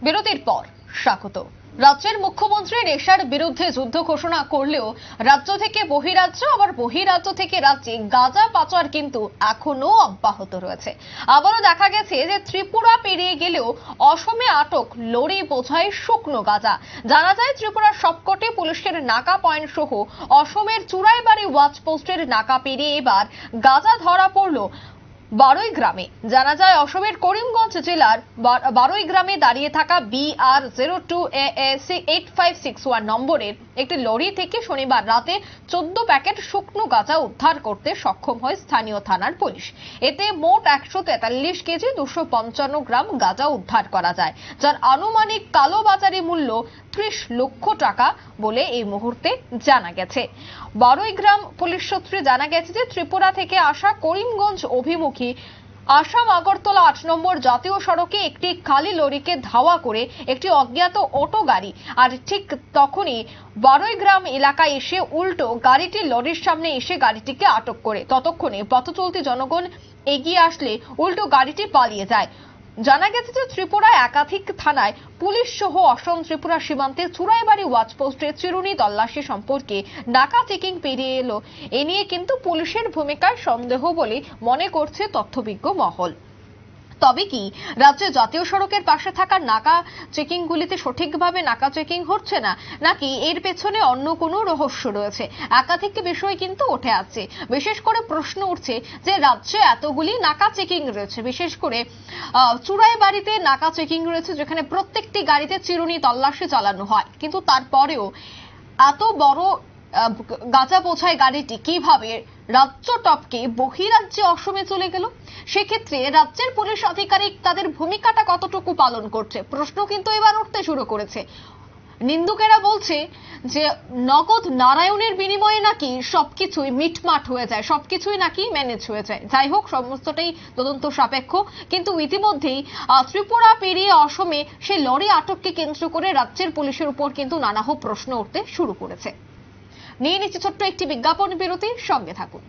বিরতির পর স্বাগত। রাজ্যের মুখ্যমন্ত্রী নেশার বিরুদ্ধে যুদ্ধ ঘোষণা করলেও রাজ্য থেকে বহিরাজ্য আবার বহিরাজ্য থেকে রাজ্যে গাঁজা পাচার কিন্তু এখনো অব্যাহত রয়েছে। আবারও দেখা গেছে যে ত্রিপুরা পেরিয়ে গেলেও অসমে আটক লরি বোঝাই শুকনো গাঁজা। জানা যায় ত্রিপুরার সবকটি পুলিশের নাকা পয়েন্ট সহ অসমের চুরাইবাড়ি ওয়াচ পোস্টের নাকা পেরিয়ে এবার গাঁজা ধরা পড়ল বারোই গ্রামে। জানা যায় অসমের করিমগঞ্জ জেলার বারোই গ্রামে দাঁড়িয়ে থাকা BR02AA8561 নম্বরের একটি লরি থেকে শনিবার রাতে 14 প্যাকেট শুকনো গাঁজা উদ্ধার করতে সক্ষম হয় স্থানীয় থানার পুলিশ। এতে মোট 143 কেজি 255 গ্রাম গাঁজা উদ্ধার করা যায়, যার আনুমানিক কালোবাজারি মূল্য 30 লক্ষ টাকা বলে এই মুহূর্তে জানা গেছে। বারোই গ্রাম পুলিশ সূত্রে জানা গেছে যে ত্রিপুরা থেকে আসা করিমগঞ্জ অভিমুখী আসাম আগরতলা 8 নম্বর জাতীয় সড়কে একটি খালি লরিকে ধাওয়া করে একটি অজ্ঞাত অটো গাড়ি আর ঠিক তখনই বারোই গ্রাম এলাকায় এসে উল্টো গাড়িটি লরির সামনে এসে গাড়িটিকে আটক করে। ততক্ষণে পথচলতি জনগণ এগিয়ে আসলে উল্টো গাড়িটি পালিয়ে যায়। জানা গেছে যে ত্রিপুরায় একাধিক থানায় পুলিশ সহ অসম ত্রিপুরা সীমান্তে চুরাইবাড়ি ওয়াচপোস্টে চিরুনি তল্লাশি সম্পর্কে নাকা চেকিং পেরিয়ে এলো। এ নিয়ে কিন্তু পুলিশের ভূমিকায় সন্দেহ বলে মনে করছে তথ্যবিজ্ঞ মহল। তবে কি রাজ্যে জাতীয় সড়কের পাশে থাকা নাকা চেকিং গুলিতে সঠিকভাবে নাকা চেকিং হচ্ছে না, নাকি এর পেছনে অন্য কোনো রহস্য রয়েছে? একাধিক বিষয় কিন্তু উঠে আসছে। বিশেষ করে প্রশ্ন উঠছে যে রাজ্যে এতগুলি নাকা চেকিং রয়েছে, বিশেষ করে চুরাইবাড়িতে নাকা চেকিং রয়েছে, যেখানে প্রত্যেকটি গাড়িতে চিরুনি তল্লাশি চালানো হয়, কিন্তু তারপরেও এত বড় গাঁজা বোঝাই গাড়িটি কিভাবে রাজ্য টপকে বহিরাজ্যে অসমে চলে গেল? সেক্ষেত্রে রাজ্যের পুলিশ আধিকারিক তাদের ভূমিকাটা কতটুকু পালন করছে প্রশ্ন কিন্তু এবার উঠতে শুরু করেছে। নিন্দুকেরা বলছে যে নগদ নারায়ণের বিনিময়ে নাকি সবকিছুই মিটমাট হয়ে যায়, সবকিছুই নাকি ম্যানেজ হয়ে যায়। যাই হোক, সমস্তটাই তদন্ত সাপেক্ষ, কিন্তু ইতিমধ্যেই ত্রিপুরা পেরিয়ে অসমে সেই লরি আটককে কেন্দ্র করে রাজ্যের পুলিশের উপর কিন্তু নানাহ প্রশ্ন উঠতে শুরু করেছে। নিয়ে নিচ্ছে ছোট্ট একটি বিজ্ঞাপন বিরতি, সঙ্গে থাকুন।